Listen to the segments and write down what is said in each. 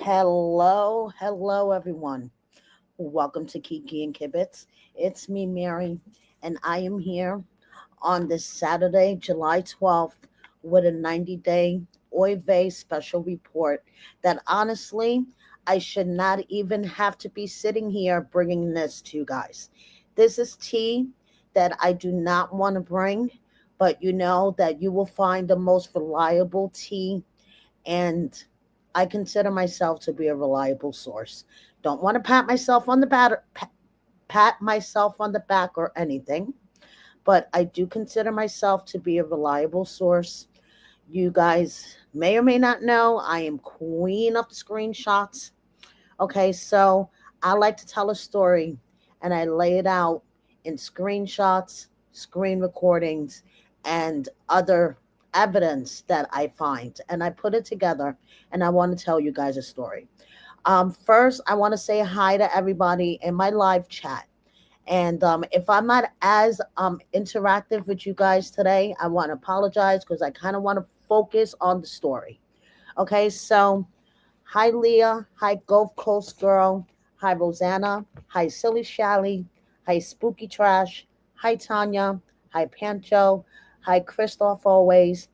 Hello, everyone. Welcome to Kiki and Kibitz. It's me, Mary, and I am here on this Saturday, July 12th, with a 90-day Oy vey special report that honestly, I should not even have to be sitting here bringing this to you guys. This is tea that I do not want to bring, but you know that you will find the most reliable tea, and I consider myself to be a reliable source. Don't want to pat myself on the back or anything, but I do consider myself to be a reliable source. You guys may or may not know I am queen of the screenshots. Okay, so I like to tell a story and I lay it out in screenshots, screen recordings, and other evidence that I find. And I put it together and I want to tell you guys a story. First, I want to say hi to everybody in my live chat. And if I'm not as interactive with you guys today, I want to apologize because I kind of want to focus on the story. Okay, so hi, Leah. Hi, Gulf Coast Girl. Hi, Rosanna. Hi, Silly Shally. Hi, Spooky Trash. Hi, Tanya. Hi, Pancho. Hi, Christoph Always.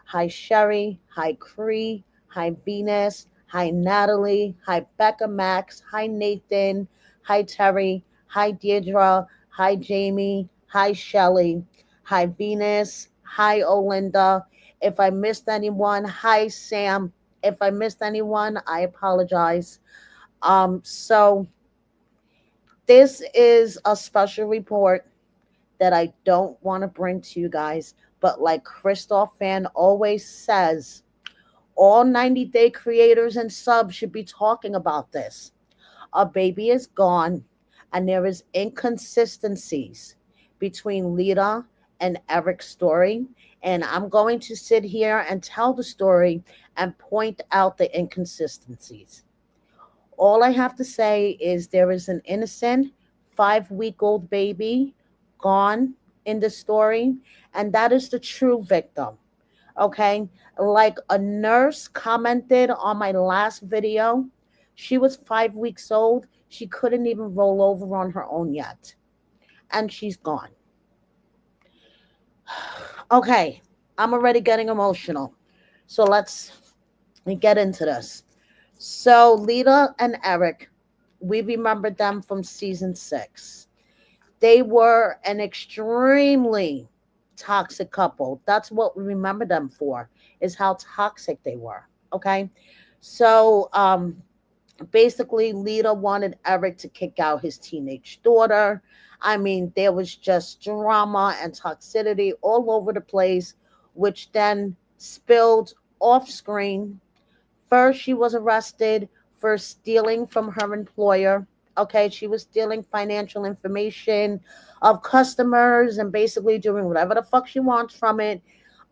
Hi, Sherry. Hi, Cree. Hi, Venus. Hi, Natalie. Hi, Becca Max. Hi, Nathan. Hi, Terry. Hi, Deirdre. Hi, Jamie. Hi, Shelly. Hi, Venus. Hi, Olinda. If I missed anyone, hi, Sam. If I missed anyone, I apologize. So this is a special report that I don't want to bring to you guys, but like Christoph Fan always says, all 90-day creators and subs should be talking about this. A baby is gone, and there is inconsistencies between Lita and Eric's story. And I'm going to sit here and tell the story and point out the inconsistencies. All I have to say is there is an innocent 5 week old baby gone in the story, and that is the true victim. Okay, like a nurse commented on my last video, she was 5 weeks old. She couldn't even roll over on her own yet, and she's gone. Okay, I'm already getting emotional. So let's get into this. So Lita and Eric, we remember them from season 6. They were an extremely toxic couple. That's what we remember them for, is how toxic they were. Okay. So basically Lita wanted Eric to kick out his teenage daughter. I mean, there was just drama and toxicity all over the place, which then spilled off screen. First, she was arrested for stealing from her employer. Okay, she was stealing financial information of customers and basically doing whatever the fuck she wants from it,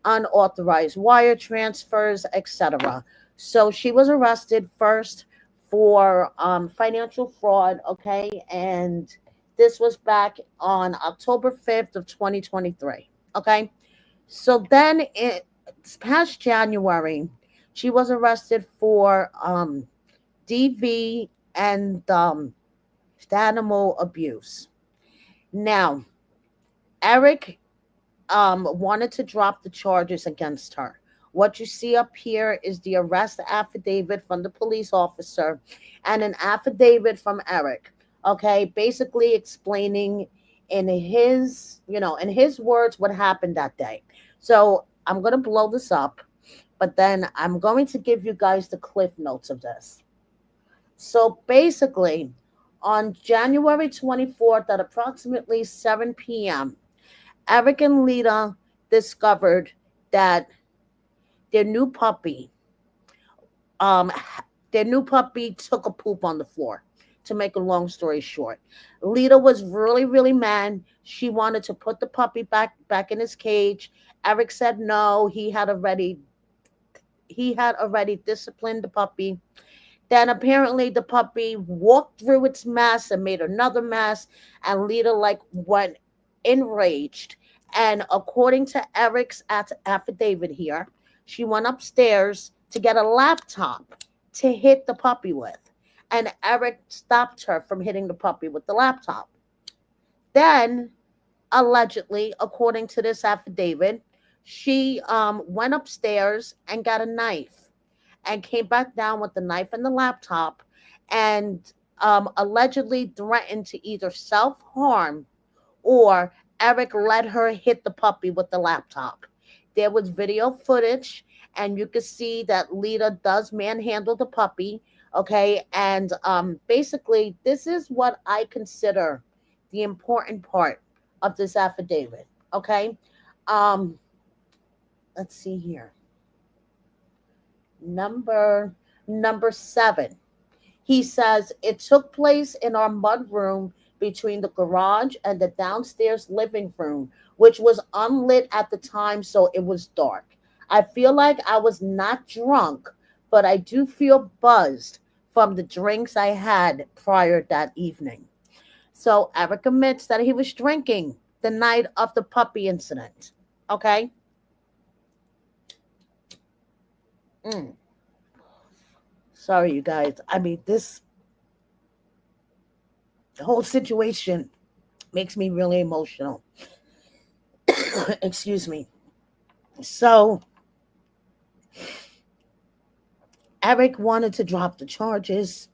unauthorized wire transfers, etc. So she was arrested first for financial fraud. Okay, and this was back on October 5th of 2023. Okay, so then it's past January, she was arrested for DV and animal abuse. Now, Eric wanted to drop the charges against her. What you see up here is the arrest affidavit from the police officer and an affidavit from Eric. Okay, basically explaining in his words what happened that day. So I'm gonna blow this up, but then I'm going to give you guys the cliff notes of this. So basically, on January 24th at approximately 7 p.m., Eric and Lita discovered that their new puppy, um, their new puppy took a poop on the floor. To make a long story short, Lita was really mad. She wanted to put the puppy back in his cage. Eric said no. He had already disciplined the puppy. Then apparently the puppy walked through its mess and made another mess, and Lita like went enraged. And according to Eric's affidavit here, she went upstairs to get a laptop to hit the puppy with. And Eric stopped her from hitting the puppy with the laptop. Then, allegedly, according to this affidavit, she went upstairs and got a knife and came back down with the knife and the laptop and allegedly threatened to either self harm or Eric let her hit the puppy with the laptop. There was video footage, and you could see that Lita does manhandle the puppy. Okay, and basically, this is what I consider the important part of this affidavit. Okay, um, let's see here. Number number 7. He says it took place in our mud room between the garage and the downstairs living room, which was unlit at the time, so it was dark. I feel like I was not drunk, but I do feel buzzed from the drinks I had prior that evening. So Eric admits that he was drinking the night of the puppy incident. Okay? Mm. Sorry, you guys. I mean, this whole situation makes me really emotional. Excuse me. So Eric wanted to drop the charges.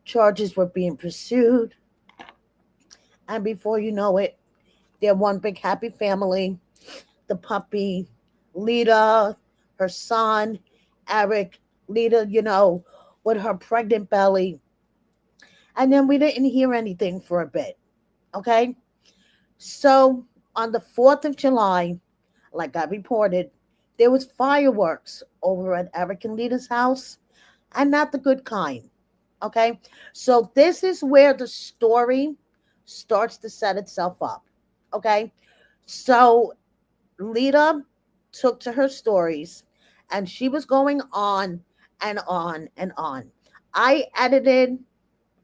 Charges were being pursued. And before you know it, they're one big happy family. The puppy, Lita, her son, Eric, Lita, with her pregnant belly. And then we didn't hear anything for a bit. Okay. So on the 4th of July, like I reported, there was fireworks over at Eric and Lita's house, and not the good kind. Okay, so this is where the story starts to set itself up. Okay, so Lita took to her stories, and she was going on and on and on. I edited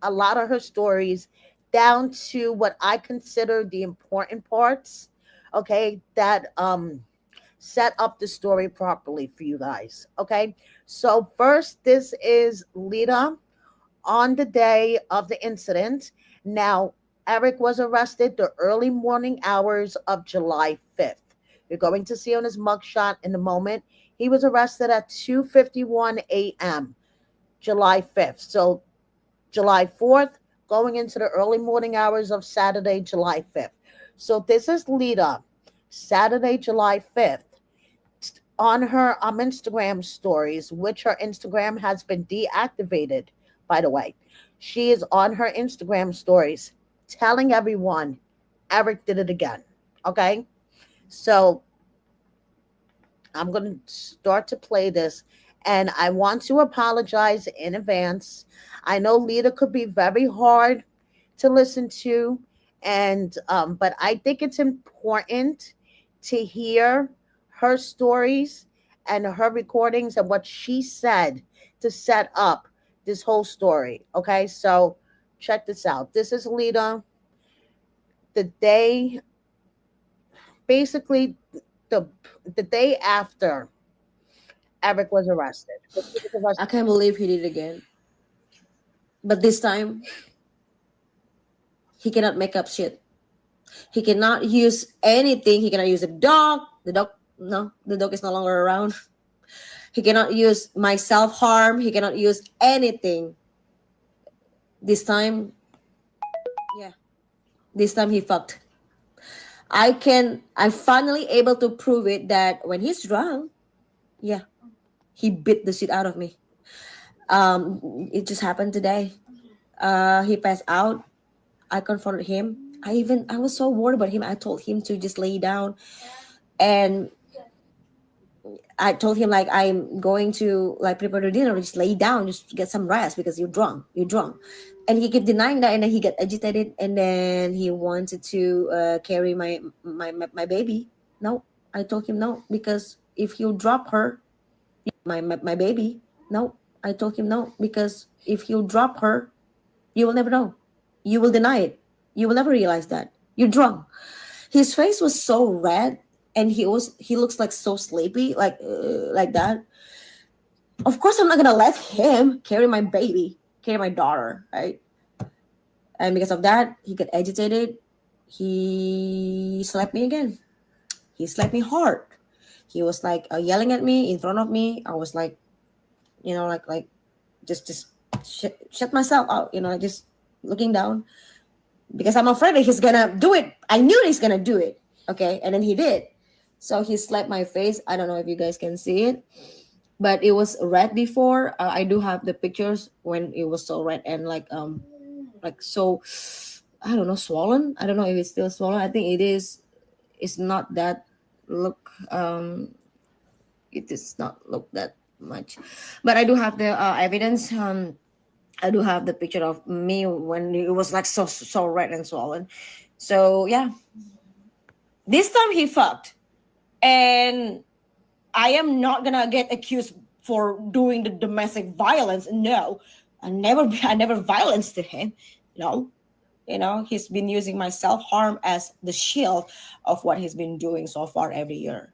a lot of her stories down to what I consider the important parts, okay, that set up the story properly for you guys. Okay. So first, this is Lita on the day of the incident. Now, Eric was arrested the early morning hours of July 5th. You're going to see on his mugshot in a moment. He was arrested at 2:51 a.m. July 5th. So July 4th, going into the early morning hours of Saturday, July 5th. So this is Lita, Saturday, July 5th, on her Instagram stories, which her Instagram has been deactivated, by the way. She is on her Instagram stories telling everyone Eric did it again. Okay? So I'm going to start to play this, and I want to apologize in advance. I know Lita could be very hard to listen to, and but I think it's important to hear her stories and her recordings and what she said to set up this whole story. Okay, so check this out. This is Lita the day, basically the the day after Eric was arrested. He was I arrested. can't believe he did it again. But this time, he cannot make up shit. He cannot use anything. He cannot use a dog. The dog, no, the dog is no longer around. He cannot use my self harm. He cannot use anything. This time, yeah, this time he fucked. I'm finally able to prove it that when he's drunk, yeah, he beat the shit out of me. It just happened today. He passed out. I confronted him. I was so worried about him. I told him to just lay down, and I told him like I'm going to like prepare the dinner. Just lay down, just get some rest because you're drunk. You're drunk, and he kept denying that, and then he got agitated, and then he wanted to carry my baby. No, I told him no because if you drop her, my baby. No, I told him no because if you drop her, you will never know. You will deny it. You will never realize that you're drunk. His face was so red, and he looks like so sleepy, like that. Of course, I'm not gonna let him carry my baby, carry my daughter, right? And because of that, he got agitated. He slapped me again. He slapped me hard. He was like yelling at me in front of me. I was like, like just shut myself out, just looking down because I'm afraid that he's gonna do it. I knew he's gonna do it. Okay, and then he did. So he slapped my face. I don't know if you guys can see it, but it was red before. I do have the pictures when it was so red and like so, I don't know, swollen. I don't know if it's still swollen. I think it is. It's not that look. It does not look that much, but I do have the evidence. I do have the picture of me when it was like so red and swollen. So yeah, this time he fucked, and I am not gonna get accused for doing the domestic violence. No, I never violenced him. No, he's been using my self harm as the shield of what he's been doing so far every year.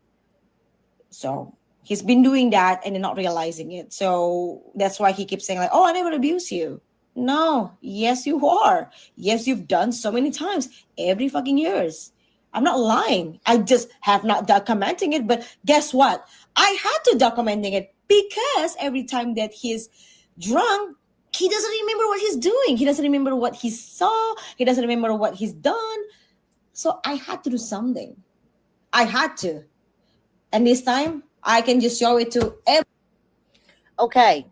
So he's been doing that and not realizing it. So that's why he keeps saying like, "Oh, I never abuse you." No, yes you are. Yes, you've done so many times every fucking years. I'm not lying. I just have not documenting it. But guess what? I had to documenting it because every time that he's drunk, he doesn't remember what he's doing. He doesn't remember what he saw. He doesn't remember what he's done. So I had to do something. I had to. And this time, I can just show it to everyone. Okay,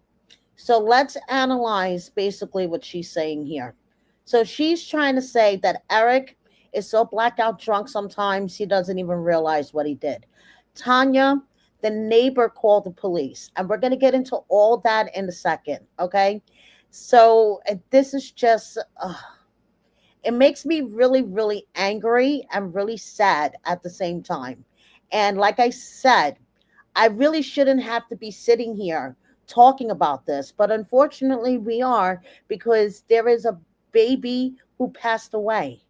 so let's analyze basically what she's saying here. So she's trying to say that Eric is so blackout drunk sometimes he doesn't even realize what he did. Tanya, the neighbor, called the police, and we're going to get into all that in a second, okay? So this is just, it makes me really, really angry and really sad at the same time. And like I said, I really shouldn't have to be sitting here talking about this, but unfortunately we are because there is a baby who passed away,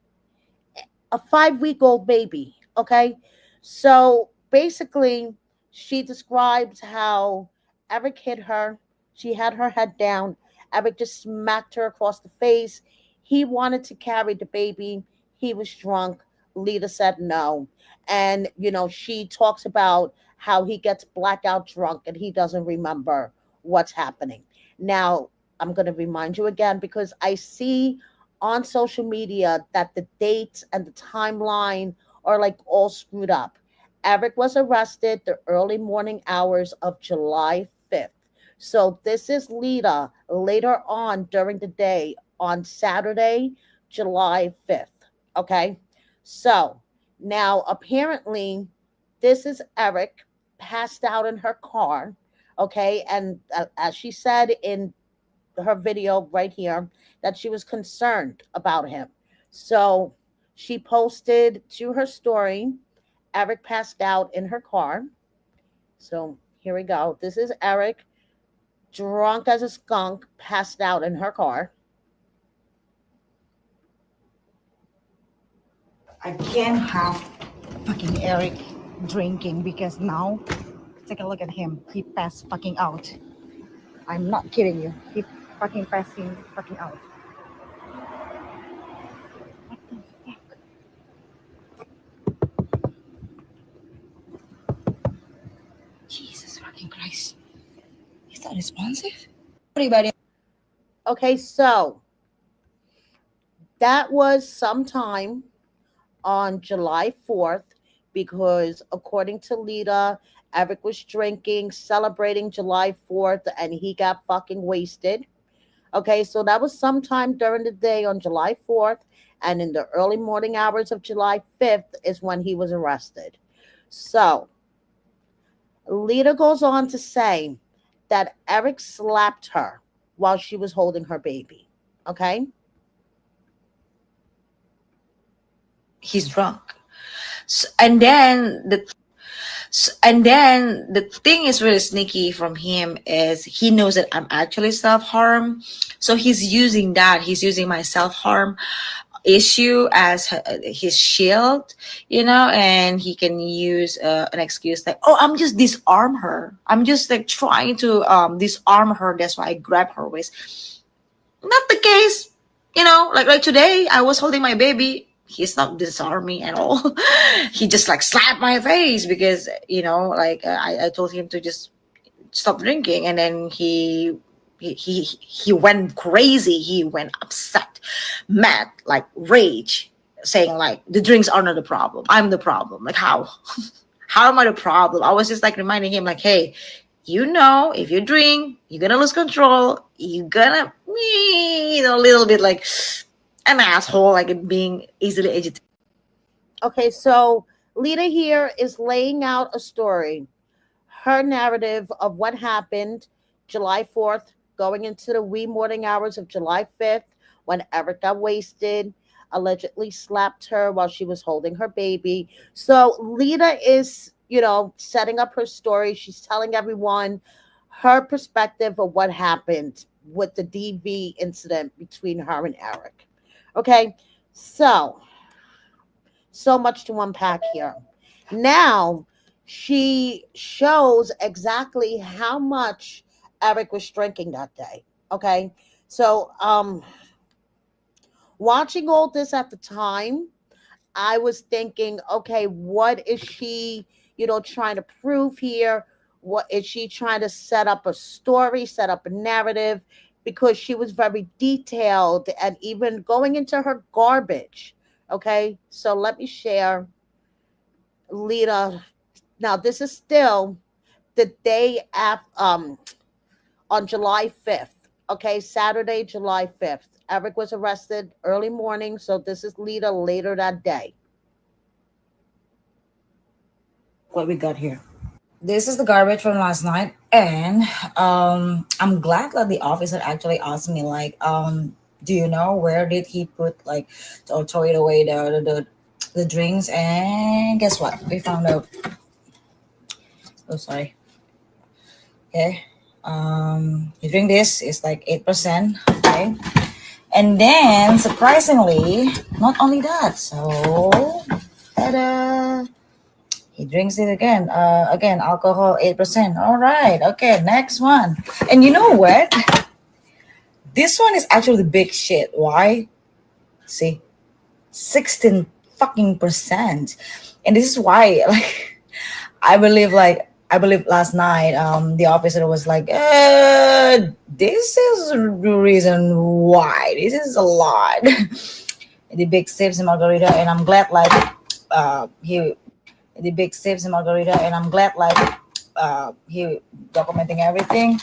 a 5 week old baby. Okay. So basically, she describes how Eric hit her. She had her head down. Eric just smacked her across the face. He wanted to carry the baby. He was drunk. Lita said no. And, she talks about how he gets blackout drunk and he doesn't remember what's happening. Now, I'm going to remind you again because I see on social media that the dates and the timeline are like all screwed up. Eric was arrested the early morning hours of July 5th. So this is Lita later on during the day on Saturday, July 5th. Okay. So now apparently this is Eric passed out in her car. Okay. And as she said in her video right here that she was concerned about him. So she posted to her story, Eric passed out in her car. So here we go. This is Eric, drunk as a skunk, passed out in her car. I can't have fucking Eric drinking because now, take a look at him. He passed fucking out. I'm not kidding you. He fucking passing fucking out. What the fuck? Jesus fucking Christ. Is that responsive? Everybody. Okay, so that was sometime on July 4th because, according to Lita, Eric was drinking, celebrating July 4th, and he got fucking wasted. Okay, so that was sometime during the day on July 4th, and in the early morning hours of July 5th is when he was arrested. So Lita goes on to say that Eric slapped her while she was holding her baby. Okay. He's drunk. And then the thing is really sneaky from him is he knows that I'm actually self harm, so he's using that. He's using my self harm issue as his shield, you know, and he can use an excuse like, "Oh, I'm just disarm her. I'm just like trying to disarm her. That's why I grab her waist." Not the case, you know. Like today, I was holding my baby. He's not disarming at all. He just like slapped my face because I told him to just stop drinking, and then he went crazy. He went upset, mad, like rage, saying like the drinks are not the problem, I'm the problem. Like how am I the problem? I was just like reminding him like, hey, if you drink, you're gonna lose control, you're gonna a little bit like an asshole, like being easily agitated. Okay, so Lita here is laying out a story, her narrative of what happened July 4th, going into the wee morning hours of July 5th, when Eric got wasted, allegedly slapped her while she was holding her baby. So Lita is, setting up her story. She's telling everyone her perspective of what happened with the DV incident between her and Eric. Okay, so much to unpack here. Now she shows exactly how much Eric was drinking that day. Okay. So watching all this at the time, I was thinking, okay, what is she, trying to prove here? What is she trying to set up a story, set up a narrative? Because she was very detailed and even going into her garbage. Okay, so let me share Lita. Now, this is still the day after, on July 5th. Okay, Saturday, July 5th. Eric was arrested early morning, so this is Lita later that day. What we got here. This is the garbage from last night, and I'm glad that the officer actually asked me like, do you know where did he put like or throw it away the drinks? And guess what? We found out. Oh, sorry. Okay. You drink this, it's like 8%. Okay. And then surprisingly, not only that, so ta-da! He drinks it again. Again, alcohol 8%. All right. Okay, next one. And you know what? This one is actually the big shit. Why? See, 16 fucking percent. And this is why, like, I believe last night, the officer was like, this is the reason why. This is a lot. The big sips and margarita, and I'm glad like he the big sips and margarita, and I'm glad like he documenting everything.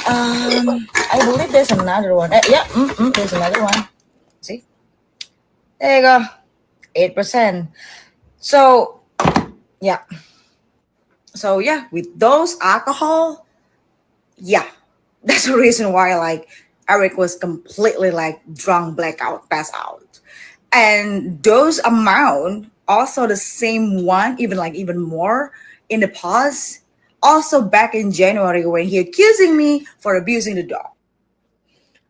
I believe there's another one. Yeah, there's another one. See, there you go, 8%. So yeah, with those alcohol, yeah, that's the reason why like Eric was completely like drunk, blackout, pass out. And those amount also the same one, even more in the past, also back in January when he accusing me for abusing the dog.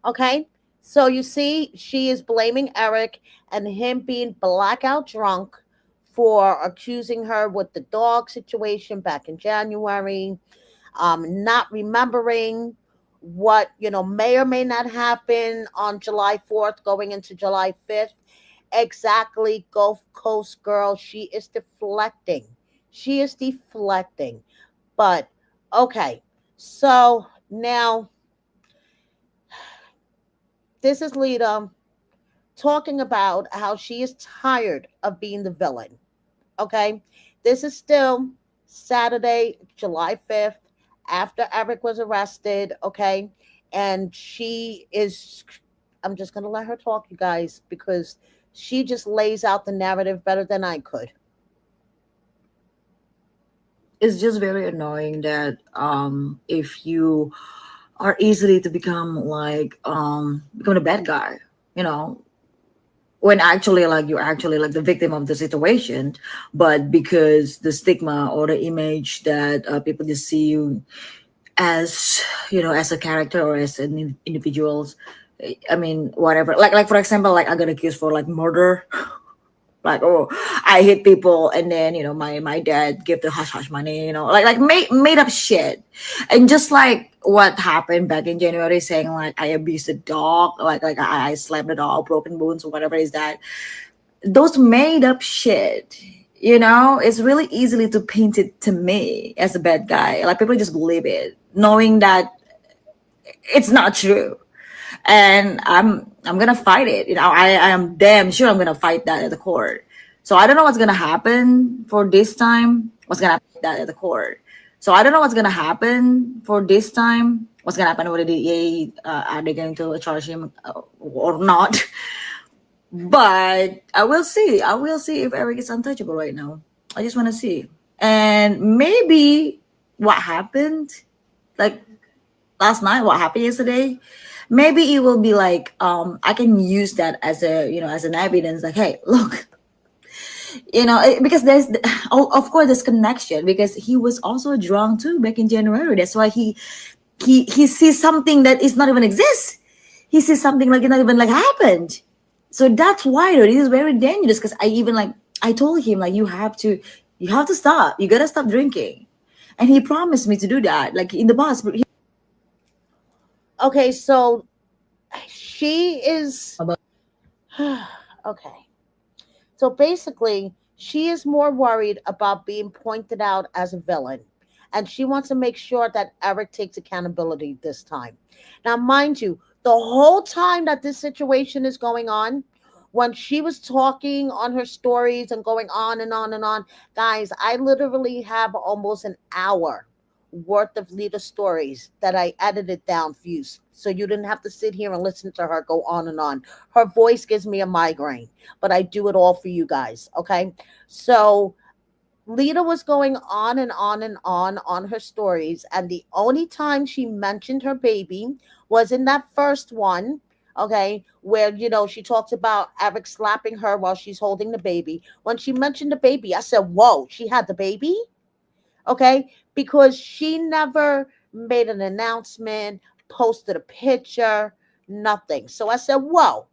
Okay. So you see, she is blaming Eric and him being blackout drunk for accusing her with the dog situation back in January, not remembering what, may or may not happen on July 4th, going into July 5th. Exactly, Gulf Coast girl. She is deflecting. She is deflecting. But okay. So now this is Lita talking about how she is tired of being the villain. Okay. This is still Saturday, July 5th, after Eric was arrested. Okay. And she is, I'm just going to let her talk, you guys, because she just lays out the narrative better than I could. It's just very annoying that if you are easily to become a bad guy, you know, when actually like you're actually like the victim of the situation, but because the stigma or the image that people just see you as, as a character or as an individuals, I mean, whatever. Like for example, like I got accused for like murder. Like, oh, I hit people, and then my dad give the hush hush money. Like made up shit, and just like what happened back in January, saying like I abused the dog, like I slammed the dog, broken bones or whatever is that. Those made up shit. It's really easily to paint it to me as a bad guy. Like people just believe it, knowing that it's not true. And I'm gonna fight it. I am damn sure I'm gonna fight that at the court. So I don't know what's gonna happen for this time. What's gonna happen with the DEA? Are they going to charge him or not? But I will see if Eric is untouchable right now. I just want to see. And maybe what happened, like last night, what happened yesterday, maybe it will be like I can use that as as an evidence, like, hey, look, because there's oh, of course there's connection, because he was also drunk too back in January. That's why he sees something that is not even exist. He sees something like it not even like happened. So that's why though, this is very dangerous, because I told him, like, you have to stop, you gotta stop drinking, and he promised me to do that, like in the bus. Okay, so she is okay. So basically, she is more worried about being pointed out as a villain. And she wants to make sure that Eric takes accountability this time. Now, mind you, the whole time that this situation is going on, when she was talking on her stories and going on and on and on, guys, I literally have almost an hour worth of Lita stories that I edited down for you. So you didn't have to sit here and listen to her go on and on. Her voice gives me a migraine, but I do it all for you guys. Okay. So Lita was going on and on and on her stories, and the only time she mentioned her baby was in that first one. Okay, where she talks about Eric slapping her while she's holding the baby. When she mentioned the baby, I said, "Whoa, she had the baby." Okay, because she never made an announcement, posted a picture, nothing. So I said, "Whoa,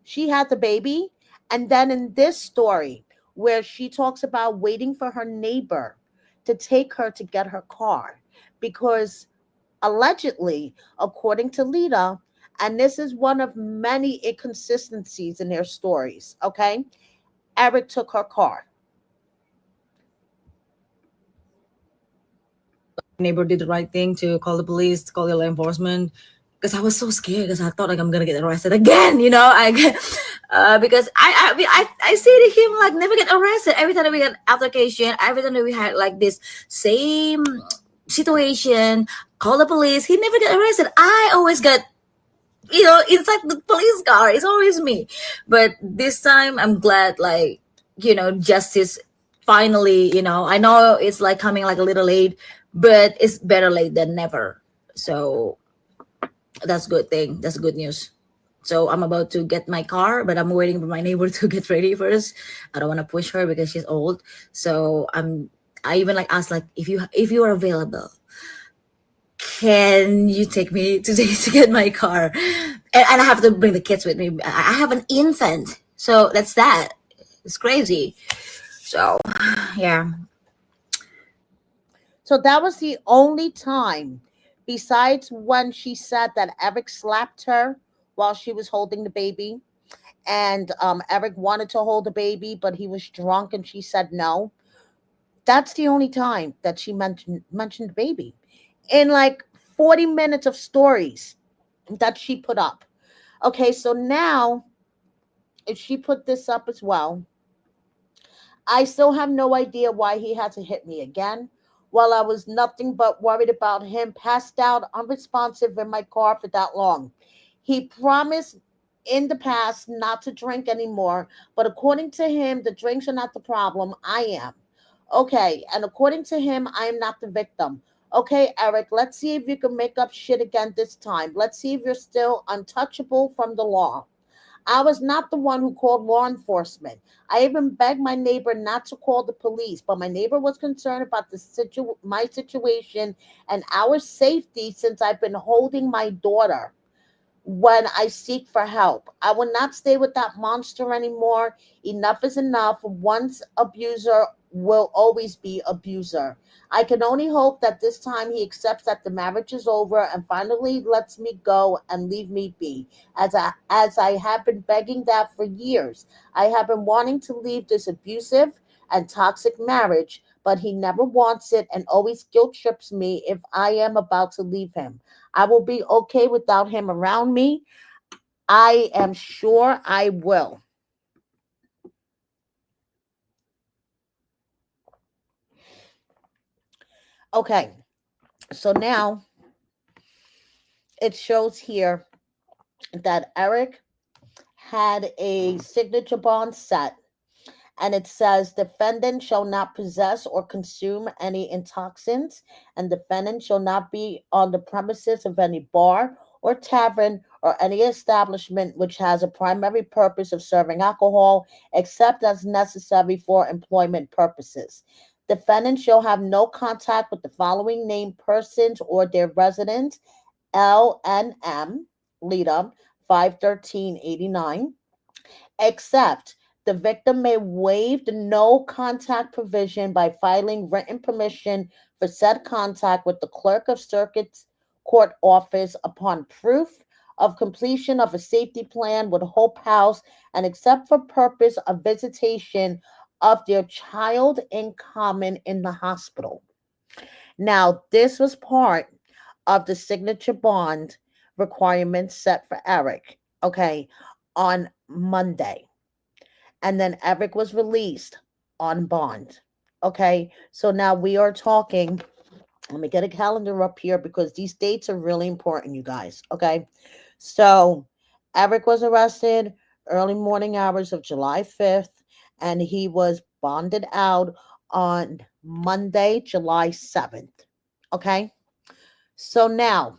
she had the baby." And then in this story, where she talks about waiting for her neighbor to take her to get her car, because allegedly, according to Lita, and this is one of many inconsistencies in their stories, okay, Eric took her car. Neighbor did the right thing to call the police, to call the law enforcement, because I was so scared, because I thought like I'm gonna get arrested again. Because I say to him, like, never get arrested. Every time that we got application, every time that we had like this same situation, call the police, he never get arrested. I always got inside the police car. It's always me. But this time I'm glad, like, justice finally, I know it's like coming like a little late, but it's better late than never. So that's good thing. That's good news. So I'm about to get my car, but I'm waiting for my neighbor to get ready first. I don't want to push her because she's old. So I even like asked, like, if you are available, can you take me today to get my car? And I have to bring the kids with me. I have an infant, so that's that. It's crazy. So yeah. So that was the only time, besides when she said that Eric slapped her while she was holding the baby. And Eric wanted to hold the baby, but he was drunk and she said no. That's the only time that she mentioned the baby in like 40 minutes of stories that she put up. Okay, so now if she put this up as well, I still have no idea why he had to hit me again while I was nothing but worried about him passed out unresponsive in my car for that long. He promised in the past not to drink anymore, but according to him, the drinks are not the problem. I am. Okay, and according to him, I am not the victim. Okay, Eric, let's see if you can make up shit again this time. Let's see if you're still untouchable from the law. I was not the one who called law enforcement. I even begged my neighbor not to call the police, but my neighbor was concerned about my situation and our safety since I've been holding my daughter. when I seek for help. I will not stay with that monster anymore. Enough is enough. Once abuser will always be abuser. I can only hope that this time he accepts that the marriage is over and finally lets me go and leave me be. As I have been begging that for years. I have been wanting to leave this abusive and toxic marriage, but he never wants it and always guilt trips me if I am about to leave him. I will be okay without him around me. I am sure I will. Okay, so now it shows here that Eric had a signature bond set, and it says defendant shall not possess or consume any intoxicants, and defendant shall not be on the premises of any bar or tavern or any establishment which has a primary purpose of serving alcohol except as necessary for employment purposes. Defendant shall have no contact with the following named persons or their residents: LNM, Leida, 51389, except the victim may waive the no contact provision by filing written permission for said contact with the clerk of circuit court office upon proof of completion of a safety plan with Hope House, and except for purpose of visitation of their child in common in the hospital. Now, this was part of the signature bond requirements set for Eric, okay, on Monday. And then Eric was released on bond. Okay, so now we are talking. Let me get a calendar up here because these dates are really important, you guys. Okay, so Eric was arrested early morning hours of July 5th, and he was bonded out on Monday, July 7th. Okay, so now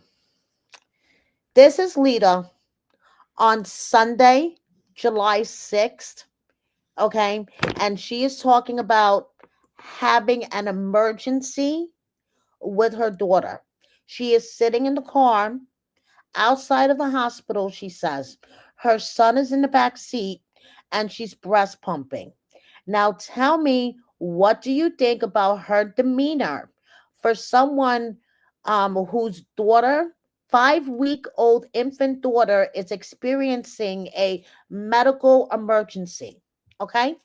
this is Lita on Sunday, July 6th. Okay, and she is talking about having an emergency with her daughter. She is sitting in the car outside of the hospital, she says. Her son is in the back seat and she's breast pumping. Now tell me, what do you think about her demeanor for someone whose daughter, 5-week old infant daughter, is experiencing a medical emergency? Okay.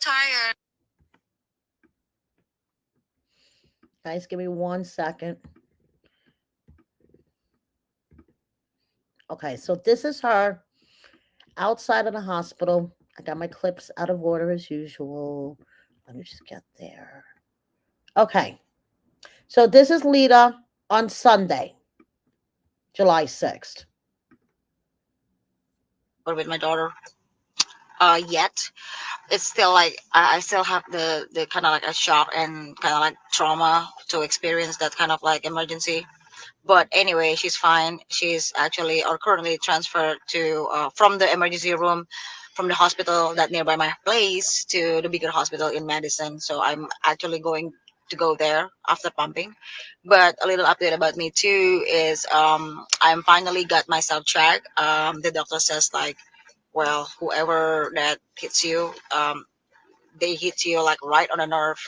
Tired. Guys, give me 1 second. Okay, so this is her outside of the hospital. I got my clips out of order as usual. Let me just get there. Okay, so this is Lita on Sunday, July 6th. Or with my daughter yet. It's still like I still have the kind of like a shock and kind of like trauma to experience that kind of like emergency. But anyway, she's fine. She's actually or currently transferred to from the emergency room from the hospital that nearby my place to the bigger hospital in Madison. So I'm actually going to go there after pumping. But a little update about me too is I'm finally got myself checked. The doctor says like, well, whoever that hits you, they hit you like right on the nerve.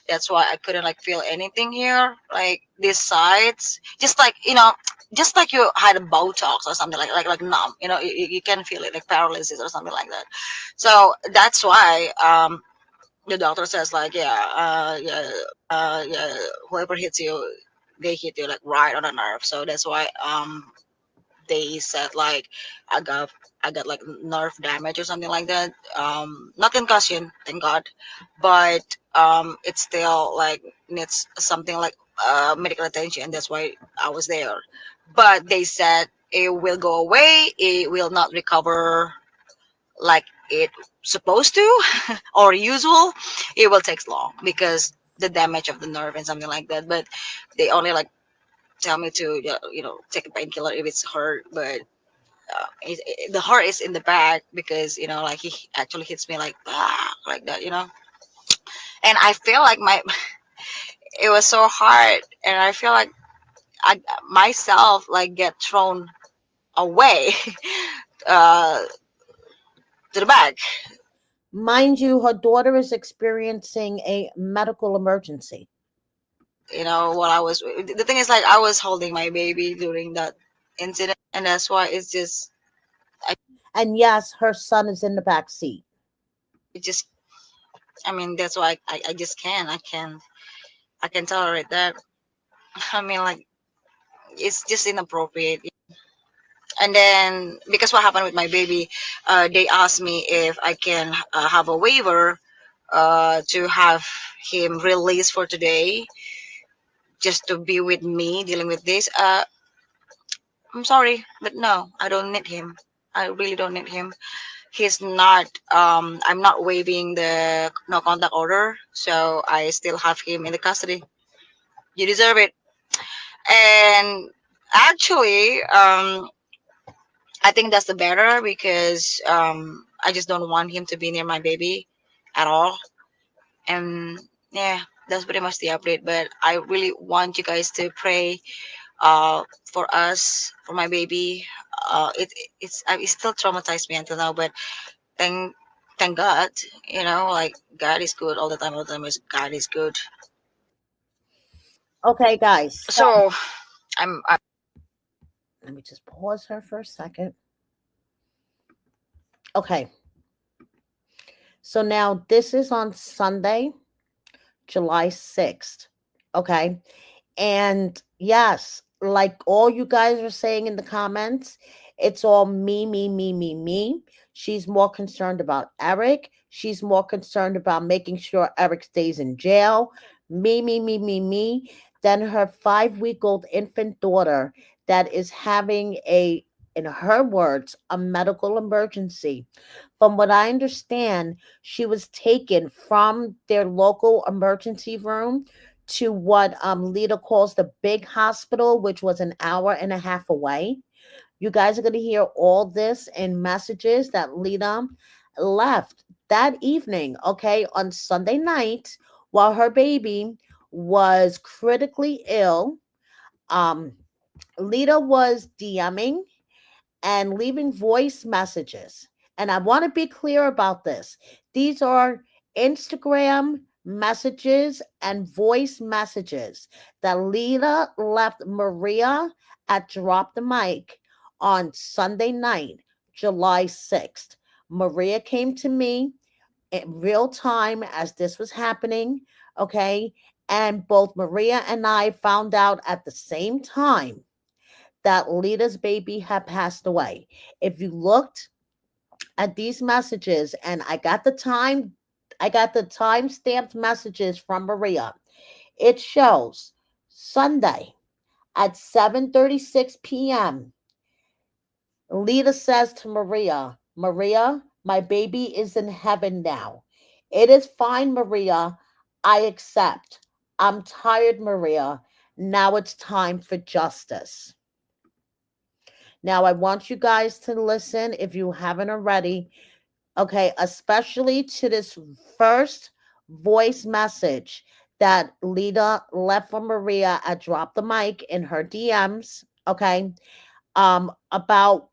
That's why I couldn't like feel anything here, like these sides, just like just like you had a Botox or something like numb. You can feel it like paralysis or something like that. So that's why the doctor says like, yeah, whoever hits you, they hit you like right on the nerve. So that's why they said like I got I got like nerve damage or something like that. Not concussion, thank God, but it's still like needs something like medical attention. That's why I was there. But they said it will go away. It will not recover like it supposed to or usual. It will take long because the damage of the nerve and something like that. But they only like tell me to take a painkiller if it's hurt, but The heart is in the back because like he actually hits me like like that, and I feel like my it was so hard, and I feel like I myself like get thrown away uh to the back. Mind you, her daughter is experiencing a medical emergency. What I was the thing is like I was holding my baby during that incident, and that's why it's just I And yes, her son is in the back seat. just I mean that's why I just I can tolerate that. I mean, like, it's just inappropriate. And then because what happened with my baby, they asked me if I can have a waiver to have him released for today, just to be with me dealing with this. I'm sorry, but no, I don't need him. I really don't need him. He's not. I'm not waiving the no contact order, so I still have him in the custody. You deserve it. And actually, I think that's the better because I just don't want him to be near my baby at all. And yeah, that's pretty much the update. But I really want you guys to pray for us, for my baby. It still traumatized me until now, but thank thank God, like God is good all the time. All the time is God is good. Okay, guys. So So I'm let me just pause her for a second. Okay. So now this is on Sunday, July 6th. Okay. And yes, like all you guys are saying in the comments, it's all me, me, me, me, me. She's more concerned about Eric. She's more concerned about making sure Eric stays in jail. Me, me, me, me, me. Than her 5 week old infant daughter that is having in her words, a medical emergency. From what I understand, she was taken from their local emergency room to what Lita calls the big hospital, which was an hour and a half away. You guys are going to hear all this in messages that Lita left that evening, okay, on Sunday night while her baby was critically ill. Um, Lita was DMing and leaving voice messages. And I want to be clear about this. These are Instagram messages and voice messages that Lita left Maria at Drop the Mic on Sunday night, July 6th. Maria came to me in real time as this was happening, okay? And both Maria and I found out at the same time that Lita's baby had passed away. If you looked at these messages, and I got the time stamped messages from Maria. It shows Sunday at 7:36 p.m. Lita says to Maria, Maria, my baby is in heaven now. It is fine, Maria. I accept. I'm tired, Maria. Now it's time for justice. Now, I want you guys to listen if you haven't already, okay, especially to this first voice message that Lita left for Maria at Drop the Mic in her DMs, okay, about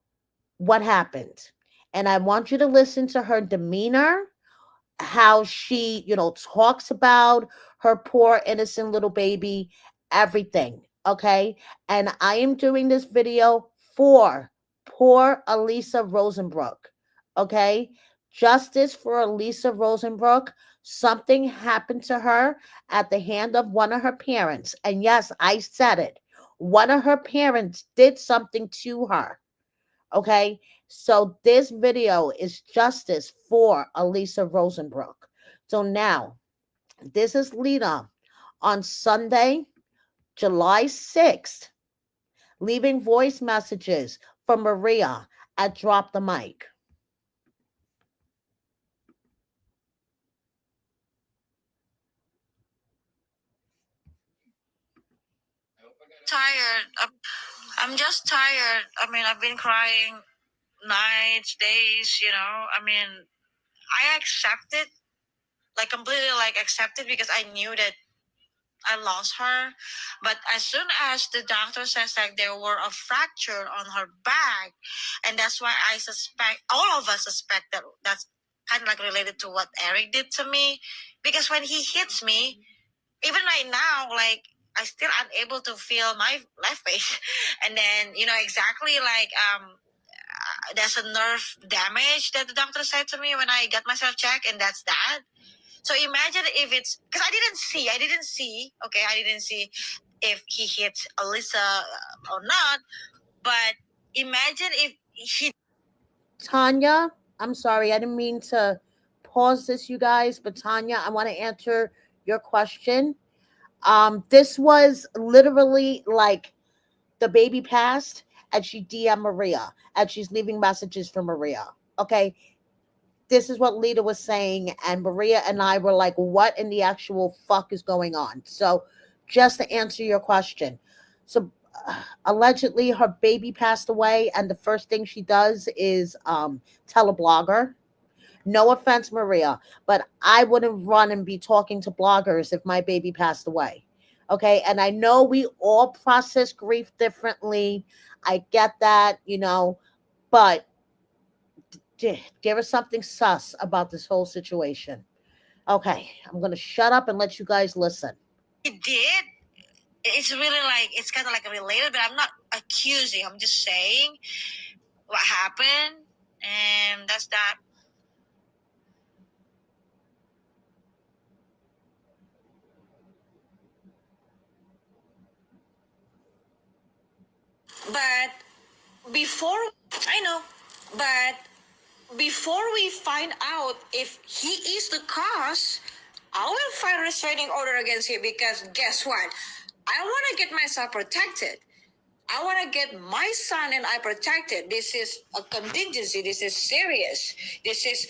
what happened. And I want you to listen to her demeanor, how she, talks about her poor innocent little baby, everything. Okay. And I am doing this video for poor Elisa Rosenbrook. Okay. Justice for Elisa Rosenbrook. Something happened to her at the hand of one of her parents. And yes, I said it. One of her parents did something to her. Okay. So this video is justice for Elisa Rosenbrook. So now, this is Lita on Sunday, July 6th, leaving voice messages for Maria at Drop the Mic. tired. I'm just tired. I mean, I've been crying. nights, days. I mean, I accepted, like completely, like accepted, because I knew that I lost her. But as soon as the doctor says like there were a fracture on her back, and that's why I suspect, all of us suspect, that that's kind of like related to what Eric did to me, because when he hits me, even right now, like I still unable to feel my left face, and then exactly like there's a nerve damage that the doctor said to me when I got myself checked, and that's that. So imagine if it's because I didn't see. Okay, I didn't see if he hit Alyssa or not. But imagine if he. Tanya, I'm sorry, I didn't mean to pause this, you guys, but Tanya, I want to answer your question. This was literally like the baby passed and she DM Maria and she's leaving messages for Maria. Okay. This is what Lita was saying, and Maria and I were like, what in the actual fuck is going on? So, just to answer your question. So, allegedly, her baby passed away, and the first thing she does is tell a blogger. No offense, Maria, but I wouldn't run and be talking to bloggers if my baby passed away. Okay. And I know we all process grief differently. I get that, but there is something sus about this whole situation. Okay. I'm going to shut up and let you guys listen. He did. It's really like it's kind of like related, but I'm not accusing. I'm just saying what happened, and that's that. But before I know, but before we find out if he is the cause, I will file a restraining order against him, because guess what? I want to get myself protected. I want to get my son and I protected. This is a contingency. This is serious. This is,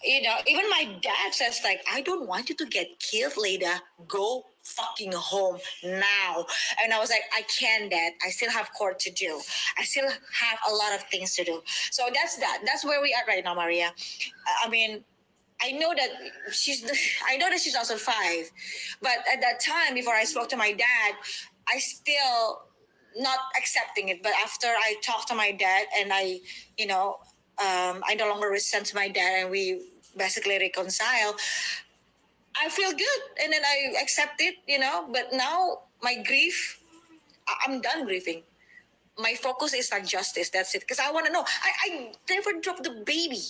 even my dad says, like, I don't want you to get killed, Leida. Go fucking home now. And I was like, I can't, Dad. I still have court to do. I still have a lot of things to do. So that's that. That's where we are right now, Maria. I mean, I know that she's. I know that she's also 5, but at that time, before I spoke to my dad, I still not accepting it. But after I talked to my dad, and I no longer resent my dad, and we basically reconcile. I feel good, and then I accept it. But now my grief, I'm done grieving. My focus is like justice. That's it. Because I want to know. I never dropped the baby.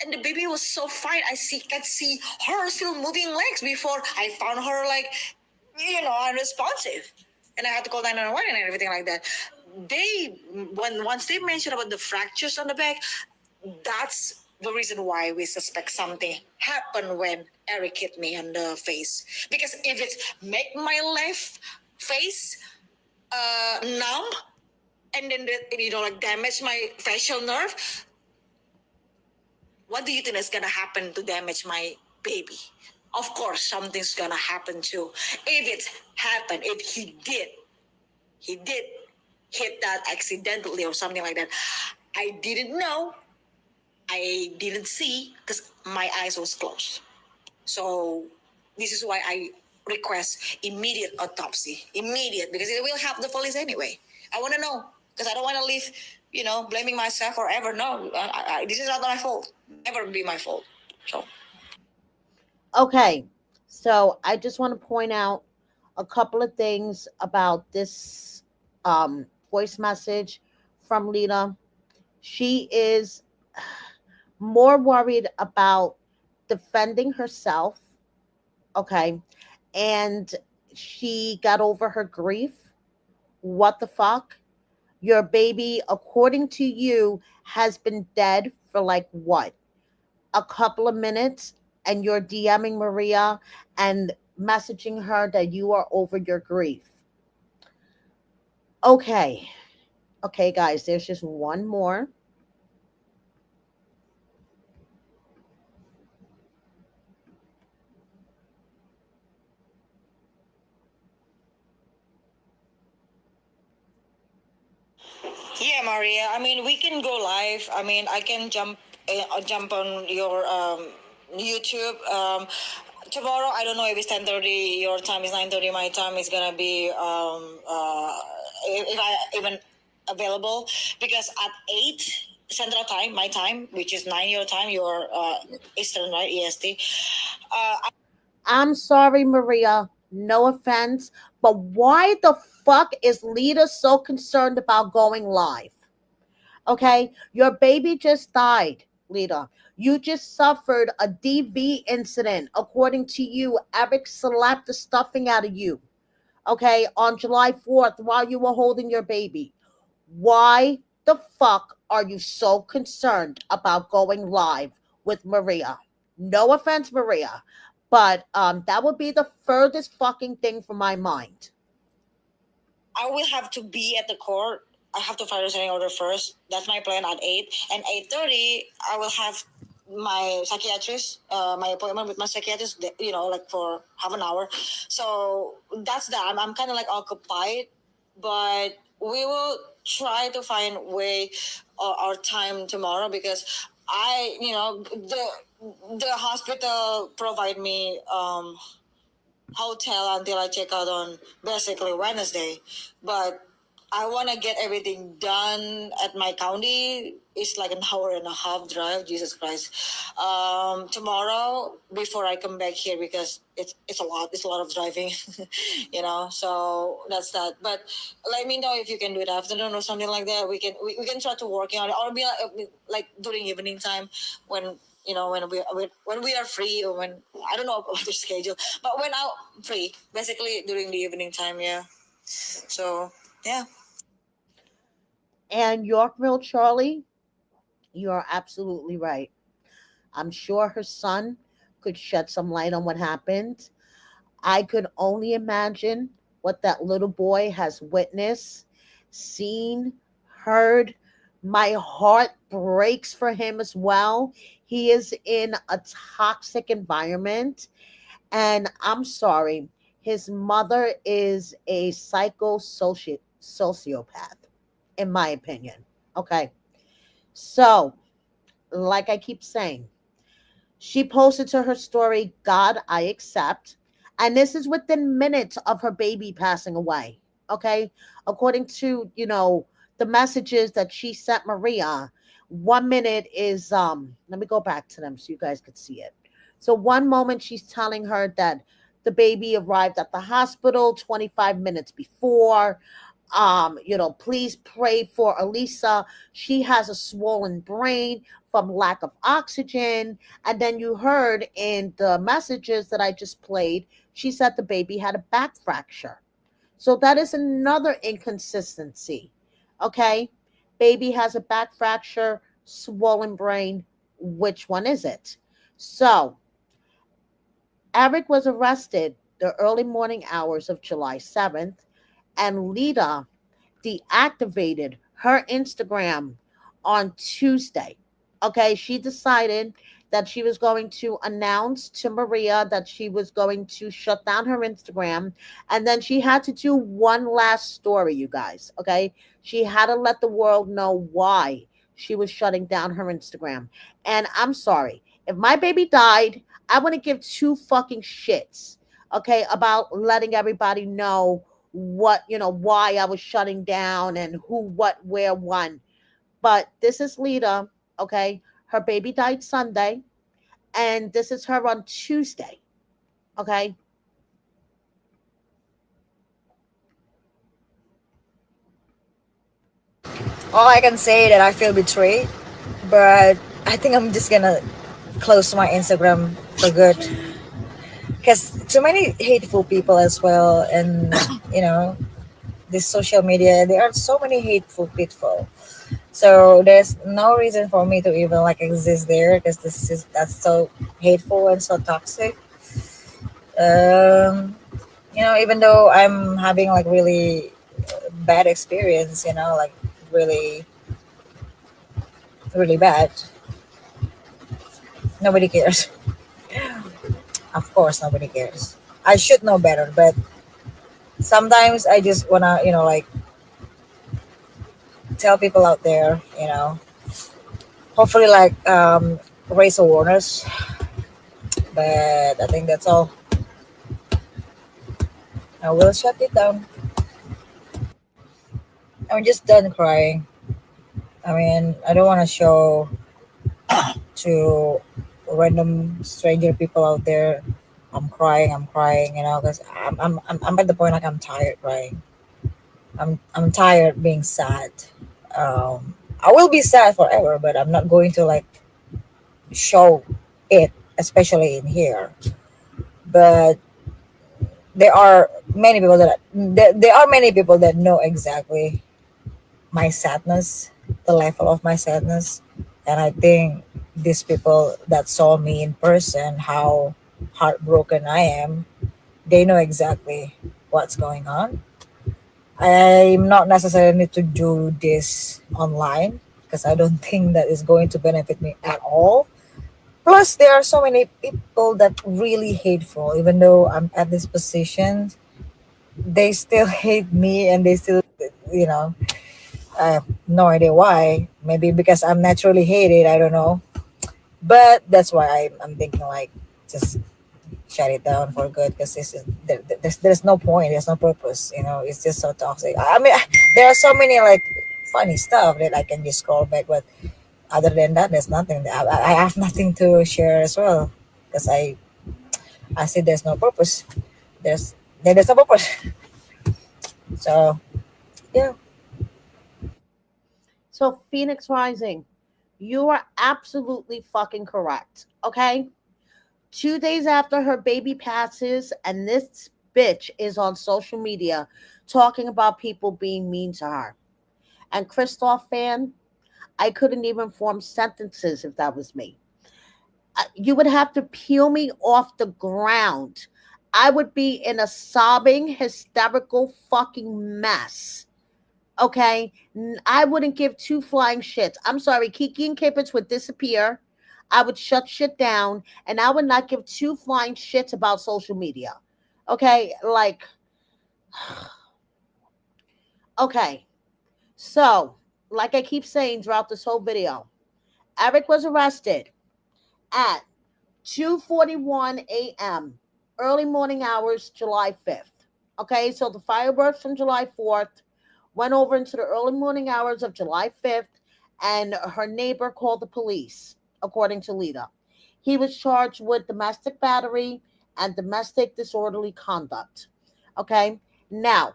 And the baby was so fine. Could see her still moving legs before I found her like, unresponsive. And I had to call 911 and everything like that. Once they mentioned about the fractures on the back, that's the reason why we suspect something happened when Eric hit me on the face. Because if it's make my left face numb, and then like damage my facial nerve, what do you think is gonna happen to damage my baby? Of course something's gonna happen too. If it's happened, if he did hit that accidentally or something like that, I didn't know, I didn't see, because my eyes was closed. So this is why I request immediate autopsy. Immediate, because it will help the police anyway. I want to know, because I don't want to live, blaming myself forever. No, this is not my fault. Never be my fault. So Okay. So I just want to point out a couple of things about this voice message from Lita. She is more worried about defending herself. Okay. And she got over her grief. What the fuck? Your baby, according to you, has been dead for like what? A couple of minutes, and you're DMing Maria and messaging her that you are over your grief. Okay. Okay, guys, there's just one more. Yeah, Maria. I mean, we can go live. I mean, I can jump on your YouTube. Tomorrow, I don't know if it's 10:30. Your time is 9:30. My time is gonna be if I even available, because at 8 Central Time, my time, which is 9 your time, your Eastern, right, EST. I'm sorry, Maria. No offense, but why the fuck is Lita so concerned about going live? Okay, your baby just died, Lita. You just suffered a DV incident. According to you, Eric slapped the stuffing out of you. Okay, on July 4th while you were holding your baby. Why the fuck are you so concerned about going live with Maria? No offense, Maria, but that would be the furthest fucking thing from my mind. I will have to be at the court. I have to file a restraining order first. That's my plan at 8. And 8:30, I will have my psychiatrist, my appointment with my psychiatrist, like for half an hour. So that's that. I'm kind of like occupied, but we will try to find way our time tomorrow, because the hospital provide me hotel until I check out on basically Wednesday. But I want to get everything done at my county. It's like an hour and a half drive. Jesus Christ! Tomorrow before I come back here, because it's a lot. It's a lot of driving, So that's that. But let me know if you can do it afternoon or something like that. We can try to working on it, or be like during evening time, when when we are free, or when I don't know about the schedule, but when I'm free, basically during the evening time, yeah. So yeah. And Yorkville Charlie, you are absolutely right. I'm sure her son could shed some light on what happened. I could only imagine what that little boy has witnessed, seen, heard. My heart breaks for him as well. He is in a toxic environment. And I'm sorry, his mother is a sociopath, in my opinion. Okay. So, like I keep saying, she posted to her story, God, I accept. And this is within minutes of her baby passing away. Okay. According to, the messages that she sent Maria, 1 minute is let me go back to them so you guys could see it. So one moment she's telling her that the baby arrived at the hospital 25 minutes before. Please pray for Elisa. She has a swollen brain from lack of oxygen. And then you heard in the messages that I just played, she said the baby had a back fracture. So that is another inconsistency. Okay. Baby has a back fracture, swollen brain. Which one is it? So Eric was arrested the early morning hours of July 7th, and Lita deactivated her Instagram on Tuesday. Okay, she decided that she was going to announce to Maria that she was going to shut down her Instagram. And then she had to do one last story, you guys. Okay, she had to let the world know why she was shutting down her Instagram. And I'm sorry, if my baby died, I wouldn't give two fucking shits, okay, about letting everybody know why I was shutting down and who, what, where, when. But this is Lita, okay? Her baby died Sunday, and this is her on Tuesday, okay? All I can say that I feel betrayed, but I think I'm just gonna close my Instagram for good, because too many hateful people as well, and this social media, there are so many hateful people. So there's no reason for me to even like exist there, because that's so hateful and so toxic. Um, even though I'm having like really bad experience, like really, really bad, nobody cares. Of course, nobody cares. I should know better, but sometimes I just wanna, like tell people out there, hopefully like raise awareness. But I think that's all. I will shut it down. I'm just done crying. I mean, I don't want to show to random stranger people out there. I'm crying, because I'm at the point like I'm tired crying. I'm tired being sad. I will be sad forever, but I'm not going to like show it, especially in here. But there are there are many people that know exactly my sadness, the level of my sadness, and I think these people that saw me in person, how heartbroken I am, they know exactly what's going on. I'm not necessarily need to do this online because I don't think that is going to benefit me at all. Plus, there are so many people that really hateful. Even though I'm at this position, they still hate me, and they still, you know, I have no idea why. Maybe because I'm naturally hated. I don't know. But that's why I'm thinking like just shut it down for good because there's no point. There's no purpose. It's just so toxic. I mean, there are so many like funny stuff that I can just scroll back, but other than that, there's nothing. I have nothing to share as well because I see there's no purpose. There's no purpose. So yeah. So, Phoenix Rising, you are absolutely fucking correct. Okay? 2 days after her baby passes, and this bitch is on social media talking about people being mean to her. And Christoph fan, I couldn't even form sentences if that was me. You would have to peel me off the ground. I would be in a sobbing, hysterical fucking mess. Okay? I wouldn't give two flying shits. I'm sorry, Kiki and Kippets would disappear. I would shut shit down, and I would not give two flying shits about social media. Okay? Like, okay. So, like I keep saying throughout this whole video, Eric was arrested at 2:41 a.m. early morning hours, July 5th. Okay, so the fireworks from July 4th went over into the early morning hours of July 5th, and her neighbor called the police, according to Leida. He was charged with domestic battery and domestic disorderly conduct. Okay, now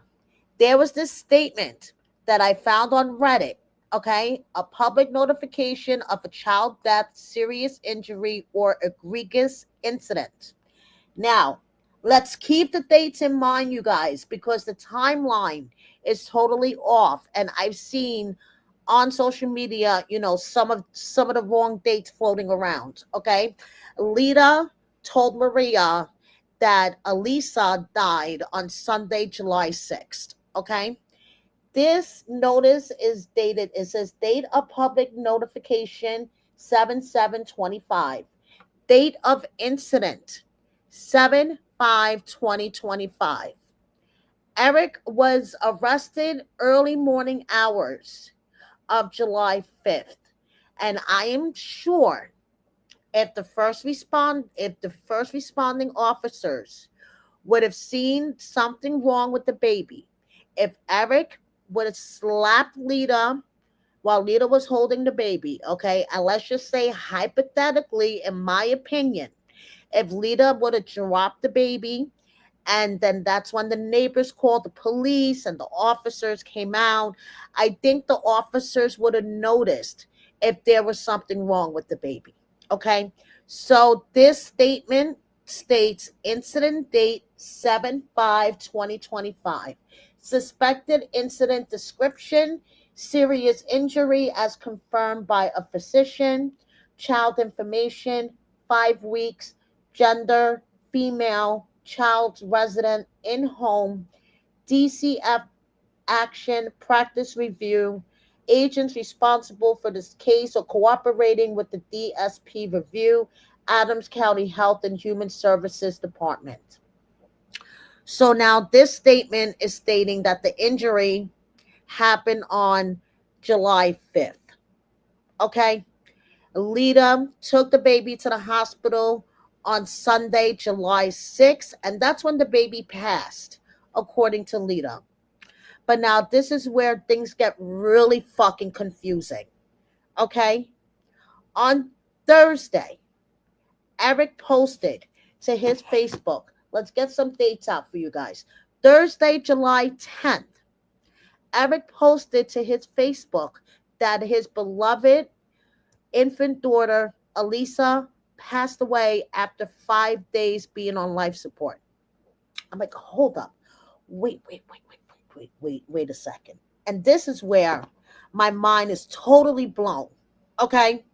there was this statement that I found on Reddit. Okay, a public notification of a child death, serious injury, or egregious incident. Now, let's keep the dates in mind, you guys, because the timeline is totally off, and I've seen on social media, some of the wrong dates floating around. Okay, Lita told Maria that Elisa died on Sunday, July 6th. Okay, this notice is dated, it says date of public notification 7/7/25. Date of incident 7/5/2025. Eric was arrested early morning hours of July 5th. And I am sure if the first responding officers would have seen something wrong with the baby, if Eric would have slapped Lita while Lita was holding the baby, okay? And let's just say, hypothetically, in my opinion, if Lita would have dropped the baby, and then that's when the neighbors called the police and the officers came out, I think the officers would have noticed if there was something wrong with the baby. Okay? So this statement states incident date 7/5/2025. Suspected incident description, serious injury as confirmed by a physician, child information, 5 weeks, gender, female, child resident in home, DCF action, practice review, agents responsible for this case or cooperating with the DSP review, Adams County Health and Human Services Department. So now this statement is stating that the injury happened on July 5th. Okay? Leida took the baby to the hospital on Sunday, July 6th, and that's when the baby passed, according to Leida. But now this is where things get really fucking confusing. Okay? On Thursday, Eric posted to his Facebook. Let's get some dates out for you guys. Thursday, July 10th, Eric posted to his Facebook that his beloved infant daughter, Elisa, passed away after 5 days being on life support. I'm like, hold up. Wait a second. And this is where my mind is totally blown. Okay?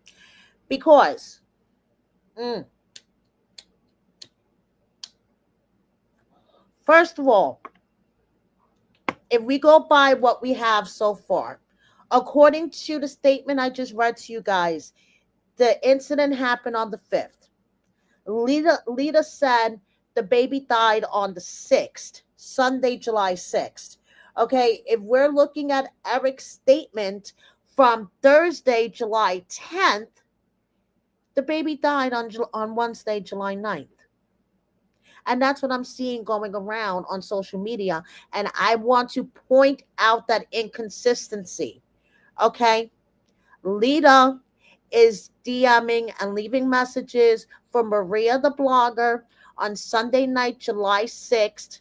Because, mm, first of all, if we go by what we have so far, according to the statement I just read to you guys, the incident happened on the 5th. Lita said the baby died on the 6th, Sunday, July 6th. Okay, if we're looking at Eric's statement from Thursday, July 10th, the baby died on Wednesday, July 9th. And that's what I'm seeing going around on social media. And I want to point out that inconsistency. Okay, Lita is DMing and leaving messages for Maria the blogger on Sunday night, July 6th.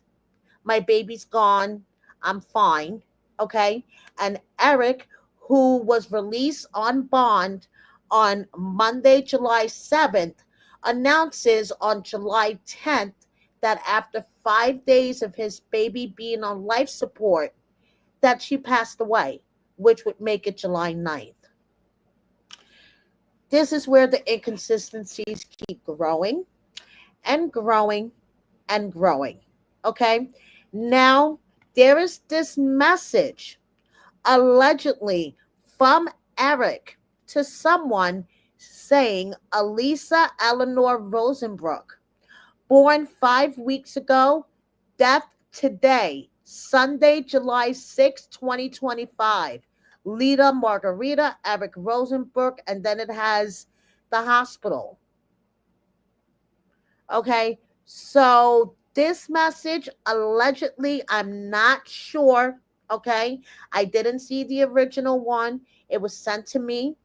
My baby's gone. I'm fine. Okay. And Eric, who was released on bond on Monday, July 7th, announces on July 10th that after 5 days of his baby being on life support, that she passed away, which would make it July 9th. This is where the inconsistencies keep growing and growing and growing. Okay. Now, there is this message allegedly from Eric to someone saying Elisa Eleanor Rosenbrook, born 5 weeks ago, death today, Sunday, July 6th, 2025. Lita Margarita, Eric Rosenbrook, and then it has the hospital. Okay, so this message allegedly, I'm not sure. Okay, I didn't see the original one. It was sent to me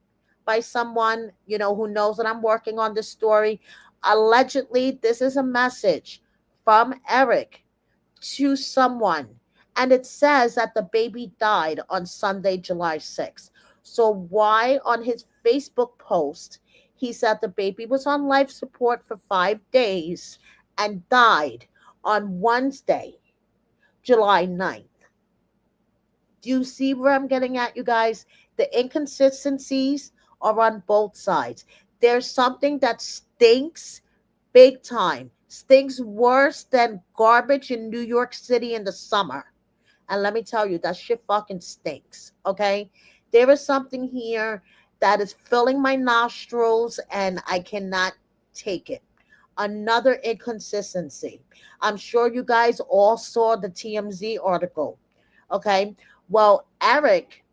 by someone, who knows that I'm working on this story. Allegedly, this is a message from Eric to someone, and it says that the baby died on Sunday, July 6th. So, why on his Facebook post he said the baby was on life support for 5 days and died on Wednesday, July 9th? Do you see where I'm getting at, you guys? The inconsistencies are on both sides. There's something that stinks big time, stinks worse than garbage in New York City in the summer. And let me tell you, that shit fucking stinks. Okay? There is something here that is filling my nostrils and I cannot take it. Another inconsistency. I'm sure you guys all saw the TMZ article. Okay? Well, Eric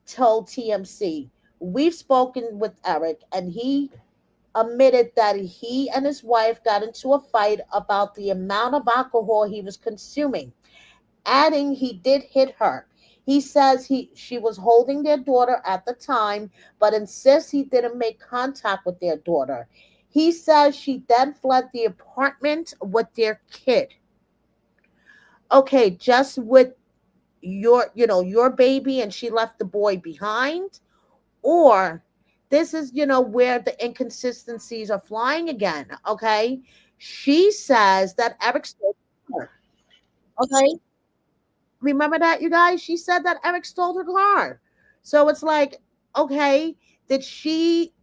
told TMC, we've spoken with Eric, and he admitted that he and his wife got into a fight about the amount of alcohol he was consuming, adding he did hit her. He says she was holding their daughter at the time, but insists he didn't make contact with their daughter. He says she then fled the apartment with their kid. Okay, just with your baby, and she left the boy behind? Or this is, where the inconsistencies are flying again. Okay, she says that Eric stole her. Okay, remember that, you guys? She said that Eric stole her car. So it's like, okay, did she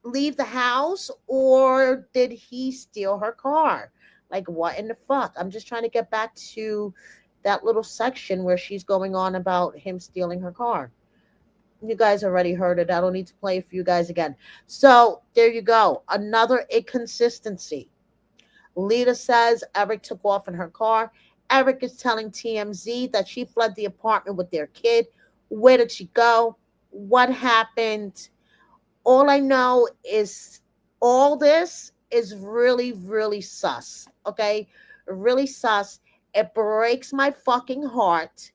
leave the house or did he steal her car? Like, what in the fuck? I'm just trying to get back to that little section where she's going on about him stealing her car. You guys already heard it. I don't need to play it for you guys again. So there you go. Another inconsistency. Lita says Eric took off in her car. Eric is telling TMZ that she fled the apartment with their kid. Where did she go? what happened. All I know is all this is really, really sus. Okay? Really sus. It breaks my fucking heart.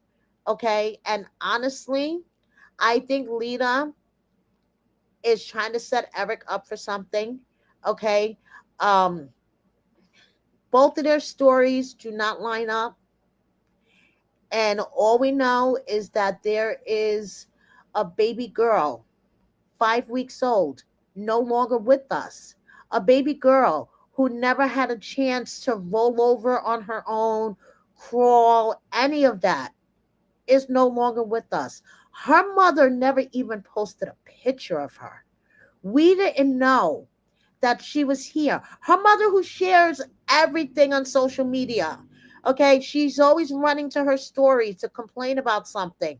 Okay? And honestly, I think Lita is trying to set Eric up for something. Okay? Um, both of their stories do not line up. And all we know is that there is a baby girl, 5 weeks old, no longer with us. A baby girl who never had a chance to roll over on her own, crawl, any of that, is no longer with us. Her mother never even posted a picture of her. We didn't know that she was here. Her mother, who shares everything on social media, okay, she's always running to her story to complain about something,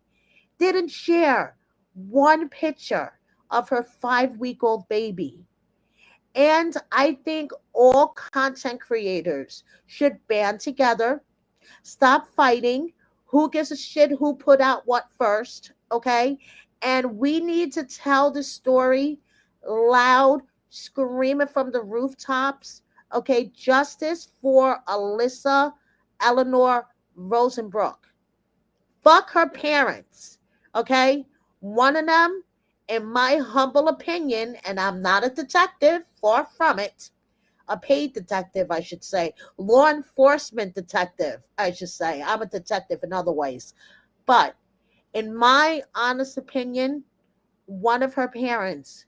didn't share one picture of her 5 week old baby. And I think all content creators should band together, stop fighting. Who gives a shit who put out what first? Okay. And we need to tell the story loud, screaming from the rooftops. Okay. Justice for Alyssa Eleanor Rosenbrook. Fuck her parents. Okay. One of them, in my humble opinion, and I'm not a detective, far from it, a paid detective, I should say, law enforcement detective, I should say. I'm a detective in other ways. But in my honest opinion, one of her parents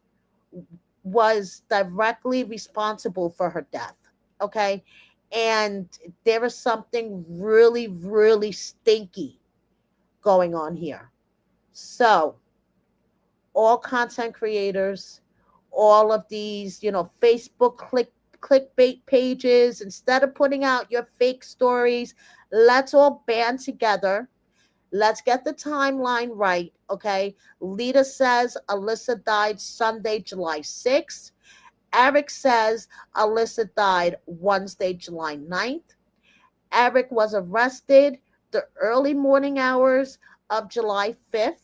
was directly responsible for her death. Okay. And there is something really, really stinky going on here. So, all content creators, all of these, Facebook clickbait pages, instead of putting out your fake stories, let's all band together. Let's get the timeline right, okay? Lita says Alyssa died Sunday, July 6th. Eric says Alyssa died Wednesday, July 9th. Eric was arrested the early morning hours of July 5th.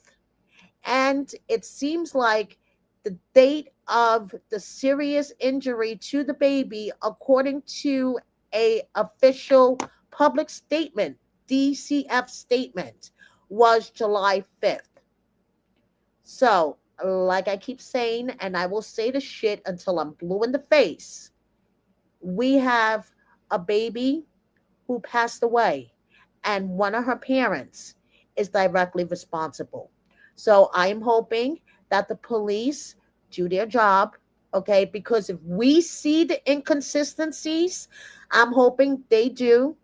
And it seems like the date of the serious injury to the baby, according to a official public statement, DCF statement, was July 5th. So, like I keep saying, and I will say the shit until I'm blue in the face, we have a baby who passed away, and one of her parents is directly responsible. So I am hoping that the police do their job, okay? Because if we see the inconsistencies, I'm hoping they do.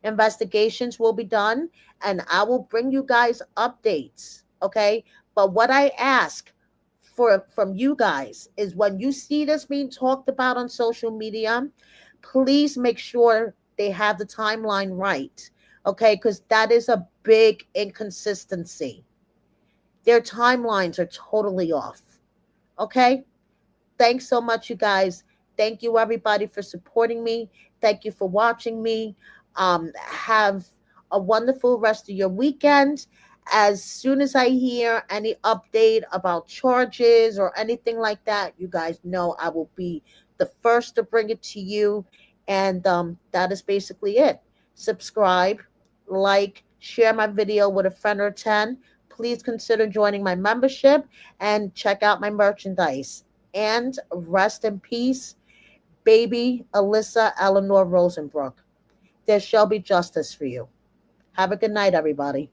Investigations will be done, and I will bring you guys updates, okay? But what I ask for from you guys is, when you see this being talked about on social media, please make sure they have the timeline right, okay? Because that is a big inconsistency. Their timelines are totally off, okay? Thanks so much, you guys. Thank you, everybody, for supporting me. Thank you for watching me. Have a wonderful rest of your weekend. As soon as I hear any update about charges or anything like that, you guys know I will be the first to bring it to you. And that is basically it. Subscribe, like, share my video with a friend or 10. Please consider joining my membership and check out my merchandise. And rest in peace, baby Alyssa Eleanor Rosenbrook. There shall be justice for you. Have a good night, everybody.